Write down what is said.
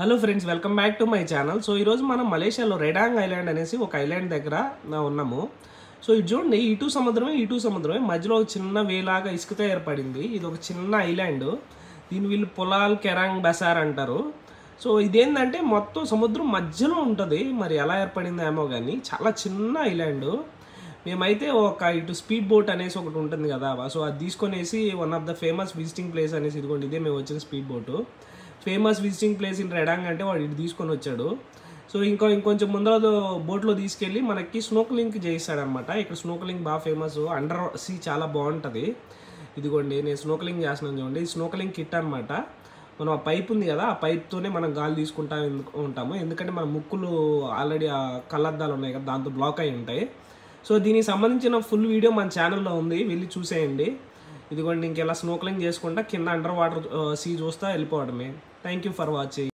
Hello friends, welcome back to my channel. So ఈరోజు మనం మలేషియాలో రెడాంగ్ ఐలాండ్ అనేసి ఒక ఐలాండ్ దగ్గర ఉన్నాము. సో ఇది చూడండి, ఇటు సముద్రమే మధ్యలో ఒక చిన్న వేలాగా ఇసుకతో ఏర్పడింది. ఇది ఒక చిన్న ఐలాండ్. దీని వీళ్ళు పొలాల్ కెరాంగ్ బసార్ అంటారు. సో ఇదేంటంటే మొత్తం సముద్రం మధ్యలో ఉంటుంది. మరి ఎలా ఏర్పడిందో ఏమో కానీ చాలా చిన్న ఐలాండ్. మేమైతే ఇటు స్పీడ్ బోట్ అనేసి ఒకటి ఉంటుంది కదా, సో అది తీసుకొనేసి one of the famous visiting place అనేసి, ఇదిగోండి ఇదే మేము వచ్చిన speed boat. Famous visiting place in Redang అంటే వాడు ఇటు తీసుకొని వచ్చాడు. సో ఇంకొంచెం ముందర బోట్లో తీసుకెళ్ళి మనకి స్నోకలింగ్ చేయిస్తాడనమాట. ఇక్కడ స్నోకలింగ్ బాగా ఫేమస్, అండర్ సీ చాలా బాగుంటుంది. ఇదిగోండి నేను స్నోకలింగ్ చేస్తున్నాను చూడండి. ఇది స్నోకలింగ్ కిట్ అనమాట. మనం ఆ పైప్ ఉంది కదా, ఆ పైప్తోనే మనం గాలి తీసుకుంటా ఉంటాము. ఎందుకంటే మన ముక్కులు ఆల్రెడీ ఆ కళ్ళద్దాలు ఉన్నాయి కదా, దాంతో బ్లాక్ అయి ఉంటాయి. సో దీనికి సంబంధించిన ఫుల్ వీడియో మన ఛానల్లో ఉంది, వెళ్ళి చూసేయండి. ఇదిగోండి ఇంకెలా స్నోకలింగ్ చేసుకుంటా కింద అండర్ వాటర్ సీ చూస్తా వెళ్ళిపోవడమే. Thank you for watching.